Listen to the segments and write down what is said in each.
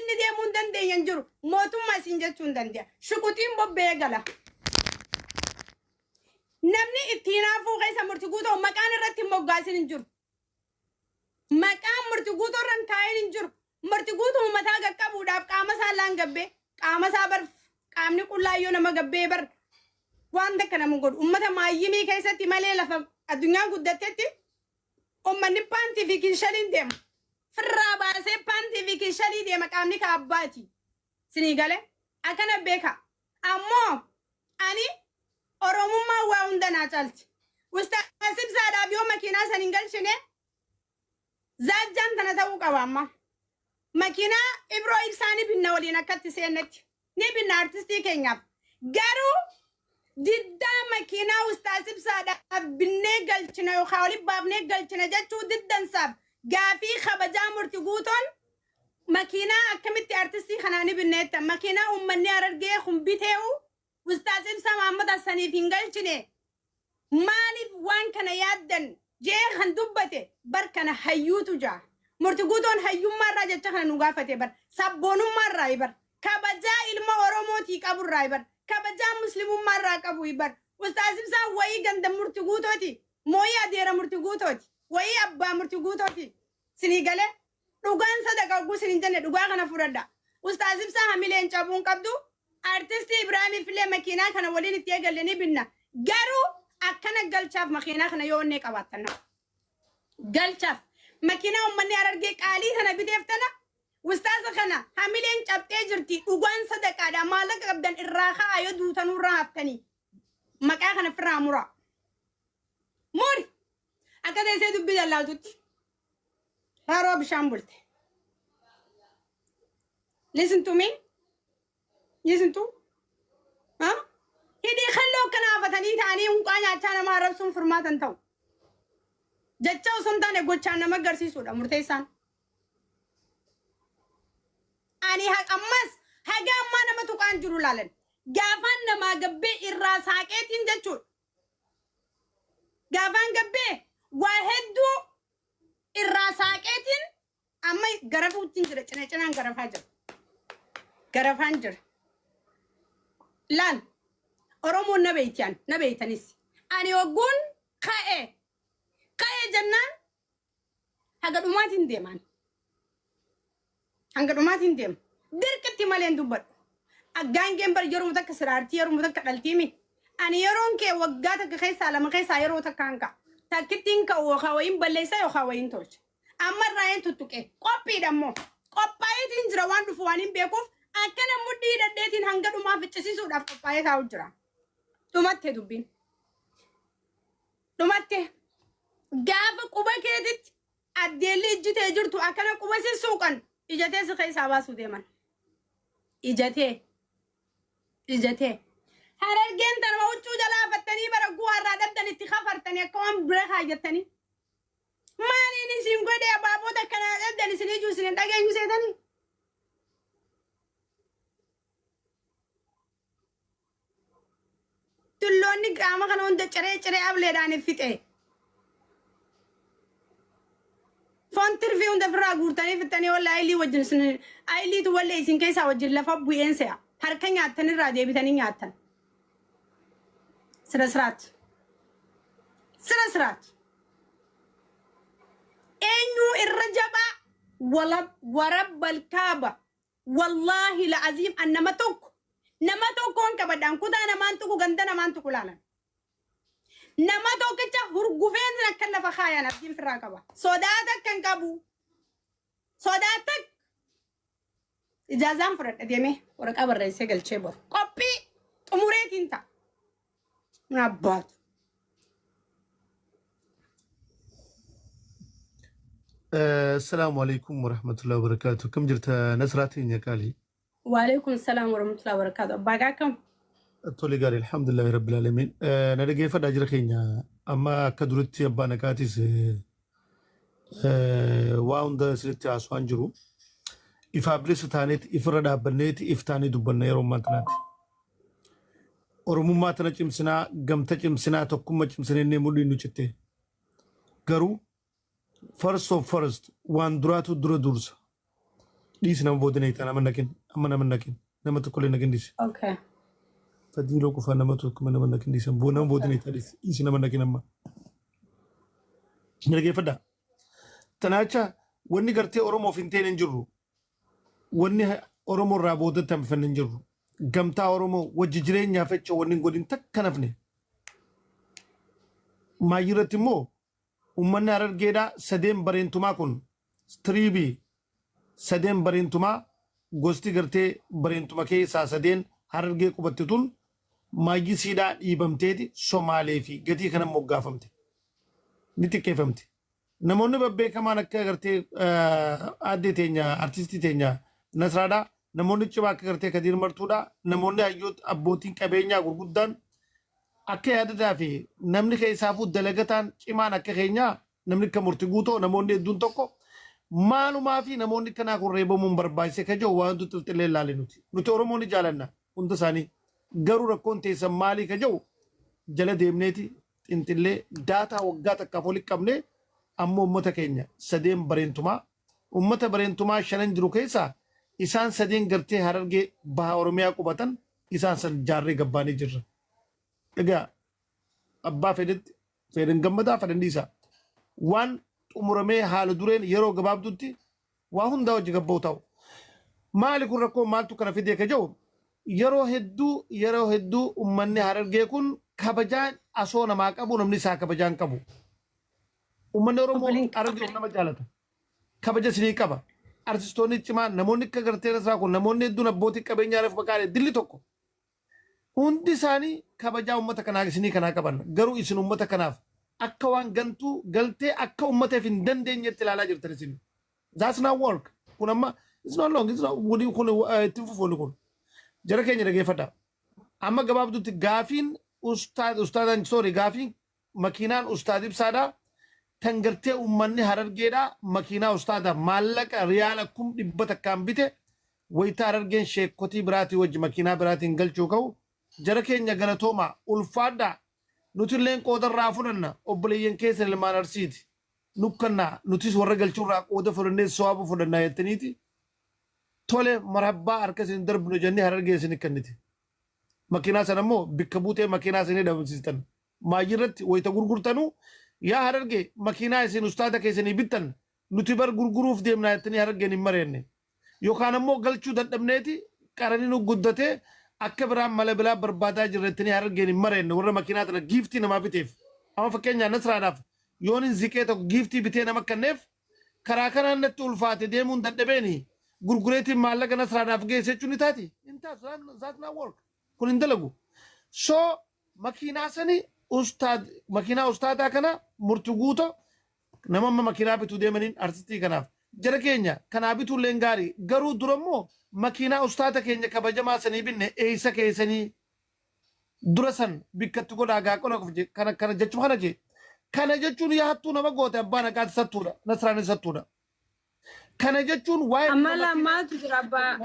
inni deemuu hin dandeenye jiru mootummaa isin jechuu hin dandeenya shukutiin bobbee gala namni ittiin hafuu keessa murtii guutuu maqaan irratti moggaasin hin jiru maqaan murtii guutuu irraan kaa'in hin jiru murtii guutuu mataa qaqqabuudhaaf qaama isaa laan gabbee qaama isaa bar qaamni qullaayyoo nama gabbee bar waan takka nama godhu ummata maayyimii keessatti malee lafa addunyaa guddattetti ummanni paantii fi kinshaliin deema firraa baasee paantii fi kinshalii deema qaamni ka abbaati sinii gale akkana beeka ammoo ani oromummaa waa hunda naa caalti ustaas ibsaadhaaf yoo makiinaa san hin galchine zaajjaan tana ta'uu qaba amma makiinaa ibroo ibsaanii binna waliin akkatti seennetti ni binna artistii keenyaaf garuu diddaa makiinaa ustaas ibsaadhaaf binnee galchina yookaan waliin baafnee galchina jechuu diddansaaf gaafii kabajaa murtii guutoon makiinaa akkamitti artistii kanaa ni binneetta makiinaa uummanni Harargee kumbitee'u ustaas ibsaa Muhammad Hassaniif hin galchine maaliif waan kana yaaddan jee kan dubbate bar kana hayyuutu jaa murtii guutoon hayyummaarraa jecha kana nu gaafate bar sabboonummaarraa bar kabajaa ilma oromootii qaburraa bar kabajaa muslimummaarraa qabu bar ustaas ibsaa wayii ganda murtii guutooti mooyii adeera murtii guutooti wayii abbaa murtii guutooti sinii galee dhugaan sadaqa oguu sinin jenne dhugaa kana fudhadha ustaas ibsaa hamileen cabuun qabdu artistii Ibraahim filee makiinaa kana waliin itti eegalanii binna garuu akkana galchaaf makiinaa kana yoo onnee qabaattan galchaaf makiinaa uummanni Harargee qaalii kana biteeftana ustaasa kana hamileen cabxee jirti dhugaan sadaqaadha maallaqa qabdan irraa ka'aa yoo duutanurraa haftanii maqaa kana firraa muraa muri akka teessee dubbii dallaaltutti haroo bishaan bulte listen to me listen to hidii kalloo kana hafatanii ta'anii hunqaa nyaachaa nama arrabsuun furmaatan ta'u jecha osoo hin taane gochaan nama agarsiisuudha murteessaan ani ammas haga ammaa nama tuqaan jiru laalan gaafaan namaa gabbee irraa saaqeetiin jechuudha gaafaan gabbee waa hedduu irraa saaqeetiin amma garafuutiin jira cinaan garafaa jira garafaan jira laal oromoon na beeytanis ani waggoon ka'e jennaan haga dhumaatiin deemaan hanga dhumaatiin deema dirqitti maleen dubbadhu aggaangeen bar yeroo takka siraartii yeroo takka dhaltiimi ani yeroon kee waggaa takka keessaa lama keessaa yeroo takka hanqa takkittiin ka'u yookaan wayiin balleessaa yookaan wayiin tolcha amma irraa tuttuqe qophiidhammoo qophaayeetiin jira waan dhufu waan hin beekuuf akkana muddii daddeetiin hanga dhumaa ficcisiisuudhaaf qophaayee taa'u jira dhumatte dubbiin dhumatte gaafa quba keetitti addeelli ijjitee jirtu akkana quba sissuuqan ijatee si keessaa baasuu deeman ijatee Harargeen tanuma huccuu jalaa fattanii bara guwaarraa dhabdan itti kafartanii akka waan bira kaayyattanii maaliin isin godhee abaaboota akkanaa dhabdan isin ijuu isin dhageenyu seetanii tulloonni qaama kana hunda ciree ableedhaan fixe fontirfii hunda firraa guurtanii fittanii walla ayilii wajjin isin ayiliitu walla isin keessaa wajjin lafa bu'een se'a harka nyaattanirraa deebitanii nyaattan سر سرات إنه الرجبة ورب الكعبة والله العظيم أن نمتوك كون كبدان كودا نمانتوك غندا نمانتوك لالا نمتوك هرغوفين نكلا فخايا نبجين في الرقبة صداتك كان كابو صداتك إجازام فرد أديمي ورقبة الرئيسة قل شبر قبي أموريت انت نبات السلام عليكم ورحمة الله وبركاته كم جرت نسراتي يا كالي وعليكم السلام ورحمة الله وبركاته باقاكم الطولي قال الحمد لله رب العالمين نرجع فدا جرخينا أما كدرتي أبانا كاتيس واوند سلتي عسوان جرو إفابلس ثانيت إفراد بنيت إفتاني دبنا يروم ماتنات أورمو ماتنا جمسنا قمت جمسنا تقوم جمسنا نمولي نجته قرو first of first وان دراتو درا درسا ديس نم بودني أنا منكين أما منكين نما تقولي نكين ديس Okay. فدي لو كفا نما تقول نما منكين ديس بونا بودني تديس ديس نما منكين أما نرجع فدا تناچا وني غرتي أورومو فينتين نجرو وني أورومو رابودة تم فن نجرو قمتا أورومو وججرين يافتش وني نقولين تك كنفني ما يرتمو ومن أرجع سديم برينتما كون ستريبي سدين برينتما غوستي غرتي برينتما كي ساسدين هرغي قبتتون ماجي سيدا يبمتيدي سومالي في غتي كنا موغافمتي نتي كيفمتي نموني ببه كما نكا غرتي ادي تينيا ارتيستي تينيا نسرادا نموني چواك غرتي كدير مرتودا نموني ايوت ابوتين كبينيا غرغدان اكي اددا في نمني كي سافو دلغتان چيمان اكي خينيا نمني كمرتغوتو نموني دون توكو مانو ما في نموني كنا قريبو من بربايسه كجو وانتو تلتلي لالينوتي نتو رموني جالنا كنت ساني غرو ركون تيسم مالي كجو جل ديمنيتي انتلي داتا وقاتا كفولي كمني امو امتا كينيا سدين برينتما امتا برينتما شنن جرو كيسا إسان سدين غرتي هررغي بها اورميا قبطن إسان سن جاري غباني جر اگا ابا فيدن غمدا فدنديسا وان umurame haala dureen yeroo gabaabdutti waa hunda wajji gabbootaw maali kun rakkoo maaltu kana fidee ka jiru yeroo hedduu ummanni Harargee kun kabajaan asoo namaa qabu namni isaa kabajaan qabu ummanni Oromoo Harargee nama jaalata kabaja sinii qaba artistoonni cimaa namoonni akka garteen isaa kun namoonni hedduun abbootii qabeenyaaf maqaalee dilli tokko hundi isaanii kabajaa ummata kanaa sinii kanaa qaban garuu isin ummata kanaaf akka waan gantuu galtee akka ummateef hin dandeenyetti ilaalaa jirtan isin. That's not work. Kun amma it's not long. It's not wadi kun itti fufuun kun. Jara keenya dhageeffadha. Amma gabaabduutti gaafiin ustaadaan sorry gaafiin makiinaan ustaad ibsaadhaa tan gartee ummanni Harargeedhaa makiinaa ustaadaa maallaqa riyaala 100 takkaan bite wayita Harargeen sheekotii biraatii wajji makiinaa biraatiin galchuu ka'u jara keenya galatoomaa ulfaadhaa nutilleen qoodarraa fudhanna obboleeyyan keessa ilmaan arsiiti nukkannaa nutis warra galchuurraa qooda fudhannee sawaba fudhannaa jettaniiti tole marabbaa harka isin darbinu jennee Harargee isin kanniti makiinaa sana immoo bikka buutee makiinaa isinii dhabamsiistan maayirratti wayita gurgurtanuu yaa Harargee makiinaa isin ustaada keessanii bittan nuti bar gurguruuf deemnaa jettanii Harargeen hin mareenne yookaan immoo galchuu dadhabneeti qaranii nu guddatee akka biraan mala bilaa barbaadaa jirrettanii Harargeen hin mareenne warra makiinaa tana giiftii namaa biteef amma fakkeenyaa Nasraadhaaf yoon hin ziqee tokko giiftii bitee nama kanneef karaa kanaan natti ulfaate deemuun dadhabeeni gurgureetiin maallaqa Nasraadhaaf geesse jechuun ni taati hin taatu that's not work kun hin dalagu so makiinaa sani makiinaa ustaadaa kana murtu guuto nama makiinaa bituu deemaniin artistii kanaaf jara keenya kanaa bituulleen gaarii garuu durammoo makiinaa ustaata keenya kabajamaa sanii binne eeysa keessanii dura san bikkatti godhaa gaaqona kana jechuu kana jechuun yaattuu nama goote abbaan haqaati sattuudha Nasraan sattuudha kana jechuun waa'ee amala maaltu jira abbaa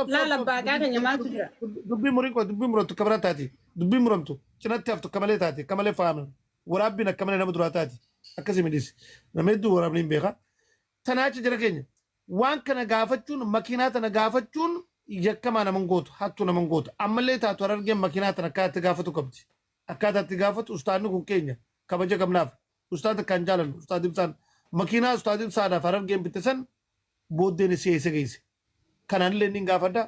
laala abbaa keenya maaltu jira dubbii muramtu kabira taati dubbii muramtu cinatti haftu kamalee taati kamalee faaman waraabbiin akka malee nama duraa taati akkasii midhis nama hedduu waraabni hin beeka tanaacha jara keenya waan kana gaafachuun makiinaa tana gaafachuun yakkamaa naman gootu hattuu naman gootu ammallee taatu Harargeen makiinaa tana akkaatti gaafatu qabdi akkaataatti gaafatu ustaadni kun keenya kabaja qabnaaf ustaada kan jaalannu ustaad ibsaan makiinaa ustaad ibsaadhaaf Harargeen bitte san booddeen isii eessa geesse kanaan illee niin gaafadha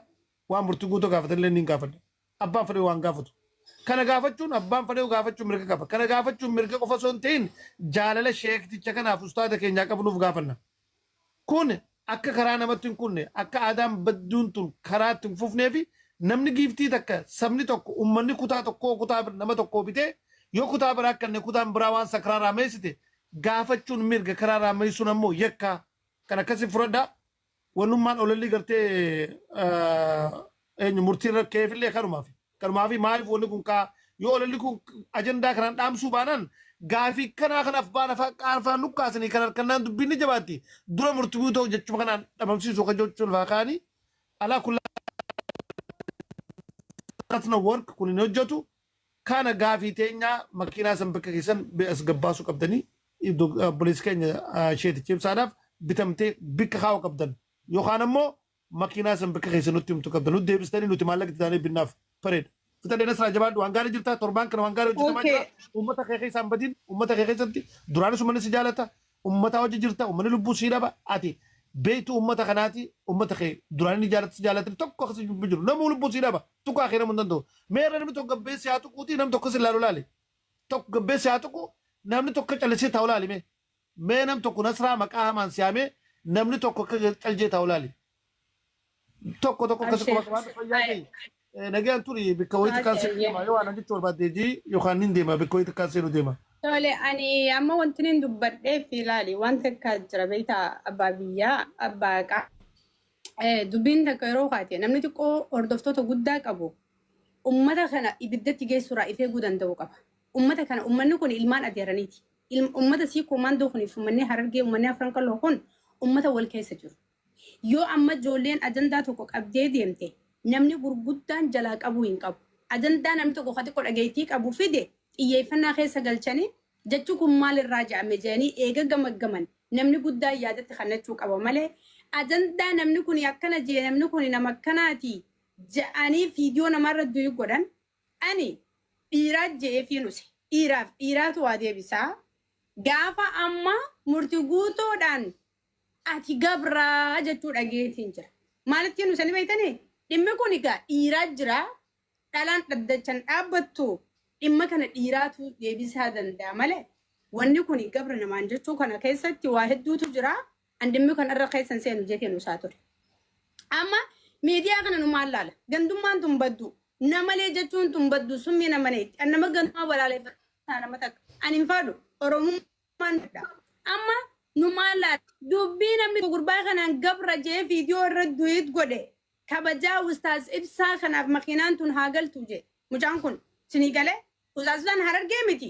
waan murtii guutuu gaafatan illee niin gaafadha abbaan fedhe waan gaafatu kana gaafachuun abbaan fedhe gaafachuun mirga qaba kana gaafachuun mirga qofa osoo hin ta'in jaalala sheekticha kanaaf ustaada keenyaa qabnuuf gaafanna kun akka karaa namatti hin kunne akka aadaan badduun tun karaatti hin fufnee fi namni giiftii takka sabni tokko ummanni kutaa tokkoo kutaa nama tokkoo bitee yoo kutaa biraa akkanne kutaan biraa waan sakraa raameessite gaafachuun mirga karaa raameessuun ammoo yakka kan akkasii fudhadhaa wannummaan ololli gartee eenyu murtii rakkeefillee kanumaaf maaliif wanni kun kaa yoo ololli kun ajandaa kanaan dhaamsuu baanaan gaafii kanaa kanaaf baana afaan nukkaasanii kan harkannaan dubbiin ni jabaatti dura murtii guutuu jechuma kanaan dhabamsiisuu kan jechuun faakaanii alaa kullaa katna work kun hin hojjetu kana gaafii teenyaa makiinaa san bakka keessan as gabbaasuu qabdanii obboleessi keenya sheetichi ibsaadhaaf bitamtee bikka kaa'uu qabdan يوخان أمو ماكينة سنبكي خيس نوتيم تقبل نودي بستاني نوتي مالك تاني بالناف فريد فتاني نسرع جبان وانقاري جرتا توربان كان وانقاري جرتا ما جرا أمتا خيخي سامبدين أمتا خيخي سنتي دورانو سمني سجالتا أمتا وجه جرتا أمني لبو سيدا با آتي بيت أمتا خناتي أمتا خي دوراني جالت سجالتا توقع خسي بجر نمو لبو سيدا با توقع خيرا من دندو ميرا نمي توقع بيسي آتو كوتي نم توقع سلالو لالي توقع بيسي آتو كو نمني توقع چلسي تاولالي مي نم توقع نسرع مكاها مان سيامي نمني توقع چلجي تاولالي توقع كسكو مكبان فياكي نجان توري بكويت كانسينو ما يو أنا جيت تور بعد دي يوخانين ديما بكويت كانسينو ديما تولي أني أما وانتنين دبرت في لالي وانت كجرا بيتا أبا بيا أبا كا دبين تكيرو خاتي نمني تكو أردفتو تقودك أبو أمتا خنا إبدت تيجي سورة إفي قودن دوقف أمتا خنا أمنو كون إلمان أديرانيتي أمتا سي كومان دوخني فمني حرقي أمني أفرانكا لوخون أمتا والكيسة جور يو أما جولين أجندا توقف أبدي ديمتي namni gurguddaan jalaa qabu hin qabu ajandaa namni tokko khati qol dhageetii qabu fide iyyeeffannaa keessa galchanii jechuu kun maal irraa ja'ame jedhanii eega gamaggaman namni guddaa yaadatti kannachuu qaba malee ajandaa namni kun akkana jee namni kun nama akkanaati ja'anii fiidiyoo namarra du'i godhan ani dhiiraa jee fi nuse dhiiraatu waa deebisaa gaafa amma murtii guutoodhaan ati gabraa jechuu dhageetiin jira maalitti nusanii beeytanii dhimmi kun egaa dhiiraa jira dhalaan dhaddachan dhaabbattu dhimma kana dhiiraatu deebisaa danda'a malee wanni kun gabra namaan jechuu kana keessatti waa hedduutu jira an dhimmi kan irra keessan seenu jee kennu isaa ture amma miidiyaa kana nu maal laala gandummaan tun baddu namalee jechuun tun baddu summii namaneetti an nama gandummaa balaaleffata nama takka an hin faadhu oromummaan amma nu maal laala dubbii namni gurbaa kanaan gabra jee viidiyoo irra du'it godhe kabajaa ustaaz ibsaa kanaaf makiinaan tun haa galtu je mucaan kun sinii galee ustaazlaan harargee miti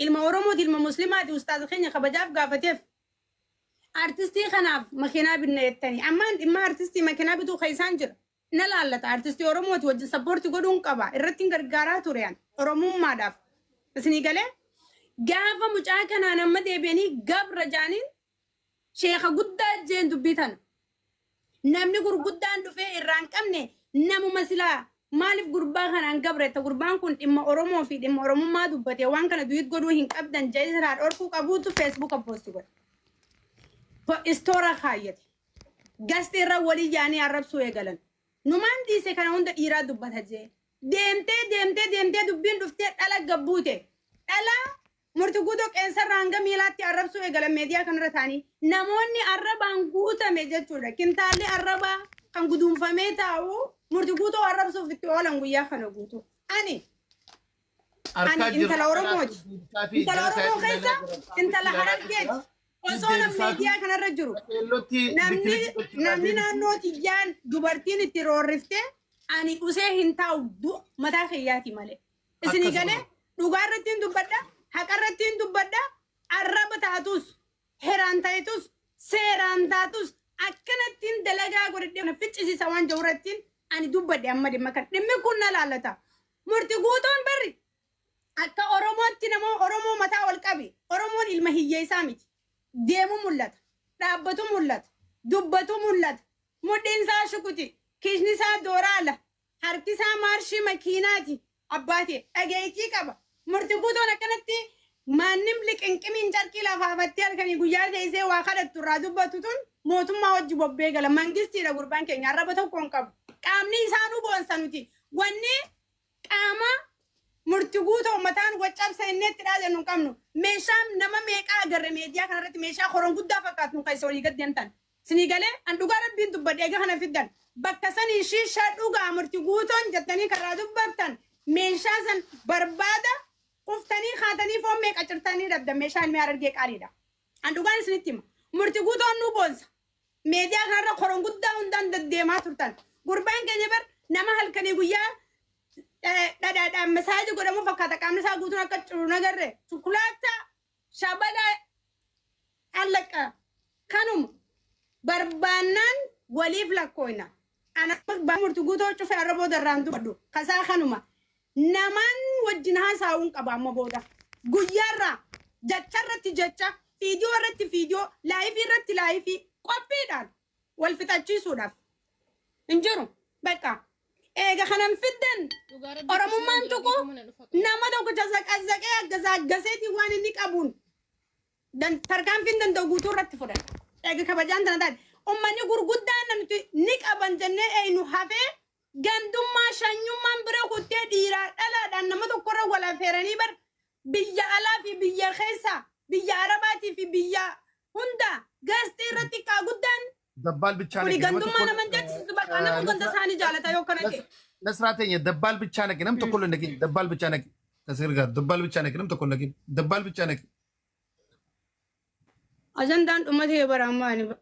ilma oromooti ilma muslimaati ustaaz keenya kabajaaf gaafateef artistii kanaaf makiinaa binna jettanii ammaan dhimma artistii makiinaa bituu keeysaan jira na laallata artistii oromooti wajjin sappoorti godhuun qaba irratti gargaaraa tureyaan oromummaadhaaf sinii galee gaafa mucaa kanaan amma deebi'anii gabra jaaniin sheeka guddaa jeen dubbitan namni gurguddaan dhufee irraan qabne namuma silaa maaliif gurbaa kanaan gabretta gurbaan kun dhimma oromoo fi dhimma oromummaa dubbate waan kana du'it godhuu hin qabdan jeesiraadh orkuu qabuutu feesbuuka poosti godhe istoora kaayyate gasti irra walii jaanii arrabsuu eegalan numaan dhiise kana hunda dhiiraa dubbata jee deemtee dubbiin dhuftee dhala gabbuute dhala murti guutuu qeensarraa hanga miilaatti arrabsuu eegalan meediyaa kanarra taanii namoonni arrabaan guutame jechuudha kintaalli arrabaa kan guduunfamee taa'u murti guutuu arrabsuuf itti oolan guyyaa kana guutuu ani intala oromooti intala oromoo keessa intala harargeeti osoo nam meediyaa kanarra jiru namni naannooti jaan dubartiin itti roorriftee ani usee hin taa'u mataa kiyyaati malee isinii galee dhugaa irratti hin dubbadha haqarrattiin dubbadha arraba taatus heraan ta'etus seeraan taatus akkanattiin dalagaa godhadhee ficcisiisa waan jawrattiin ani dubbadhe amma dhimma kan dhimmi kun na laallata murti guutoon barri akka oromootti namoo oromoo mataa wal qabi oromoon ilma hiyyeessaa miti deemu mul'ata dhaabbatu mul'ata dubbatu mul'ata mudhiin isaa shukuti kishni isaa dooraala harki isaa maarshii makiinaati abbaate dhageetii qaba murti guutoon akkanatti maannim liqinqimiin carqii lafaafattee halkanii guyyaa teessee waa kadhattu irraa dubbatu tun mootummaa wajji bobbee gala mangistiidha gurbaan keenya arraba tokkoon qabu qaamni isaanuu boonsa nuti wanni qaama murti guutoo mataan waccabsa inni itti dhaajannu qabnu meeshaan nama meeqaa agarre meediyaa kanarratti meeshaa horon guddaa fakkaatu nu keessa olii gaddeemtan sinii galee an dhugaa rabbiin dubbadhe eega kana fiddan bakka sanii shiishaa dhugaa murti guutoon jettanii karraa dubbattan meeshaa san barbaada uftanii kaatanii foon meeqa cirtanii dhabdan meeshaa ilmi harargee qaaliidha an dhugaan isinitti hima murti guutoon nu boonsa meediyaa kanarra horon guddaa hundaan deddeemaa turtan gurbaan keenya bar nama halkanii guyyaa dhadhaadhaan masaaji godhamu fakkaata qaamni isaa guutuun akka ciru nagarre sukulaata shabada allaqa kanuma barbaannaan waliif lakkooyna ana murti guutoo cufe arraboo darraan dubbadhu kasaa kanuma naman wajjin haasa'uun qaba amma booda guyyaarraa jacharratti jacha fiidiyoo irratti fiidiyoo laayifii irratti laayifii qophiidhaan والفتاتشيسوداف انجرو بقى ايغا خنم فدن ورممان تكو نما دوك جزاك الزكاه جزاكسيتي وان نيك ابون دن تركان فين دو غوتو رت فدن ايغا كبجان تنادات امني غورغودان نيك ابان جنة اي نو هافي غندوما شانيومان برو تديرا دلا دان نما دو كره ولا فيرني بر بيا الا في بيا خيسا بيا عرباتي في بيا هوندا غاستي رتي كاغودان دبال بتشانك ولي غندوما انا من جت سبق انا كنت ثاني جالتا يو كنكي نسراتين دبال بتشانك نم تقول لك دبال بتشانك تسير غير دبال بتشانك نم تقول لك دبال بتشانك اجندان امتي براماني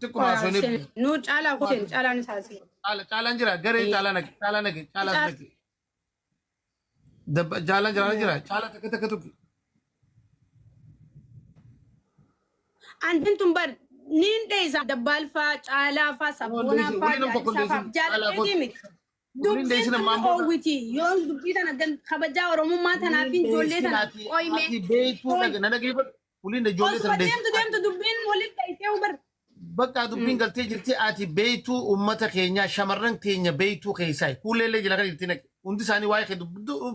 تكون عشان نو تعالى كوتين تعالى نساسي تعال انجرا غري تعال نك دب جال انجرا تعال تك انتم بر نين ديزا دبال فا تعالى فا سبونا فا جالة قديمك دبين اوويتي يوم دبيت انا دن خبجا ورمو ما تنافين جوليتنا اوي مي بيتو نانا جيب ولين جوليتنا ديم دبين ولين كايتيو بر بقى دبين قلتي جرتي اتي بيتو امتا كينيا شمرن كينيا بيتو كيساي كل اللي جلا قلتينك وندي ساني واي خدو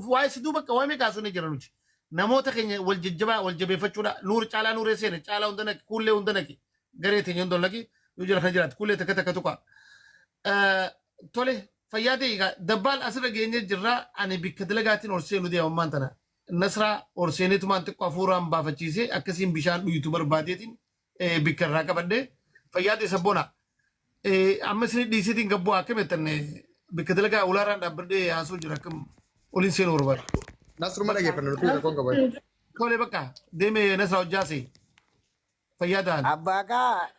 واي سدو بقى واي مي كاسو نجرنوش نموت كينيا والجبه فچودا نور چالا نور سين چالا وندنك كل وندنك غريتي يندون لكي يجرا خجرات كل تكتك توكا تولي فيادي دبال اسر جيني جرا اني بكدلغاتين اورسينو دي امانتنا نصرا اورسيني تمان تقفورام بافچيسي اكسين بيشان يوتيوبر باديتين بكرا كبده فيادي سبونا امسني ديسيتين غبو اكمتن بكدلغا اولاران دبرده اسو جراكم اولين وربا نصر ما لقي فنان كل كون كبر كولي بقى ديمي نصرا وجاسي فيادان Abaga,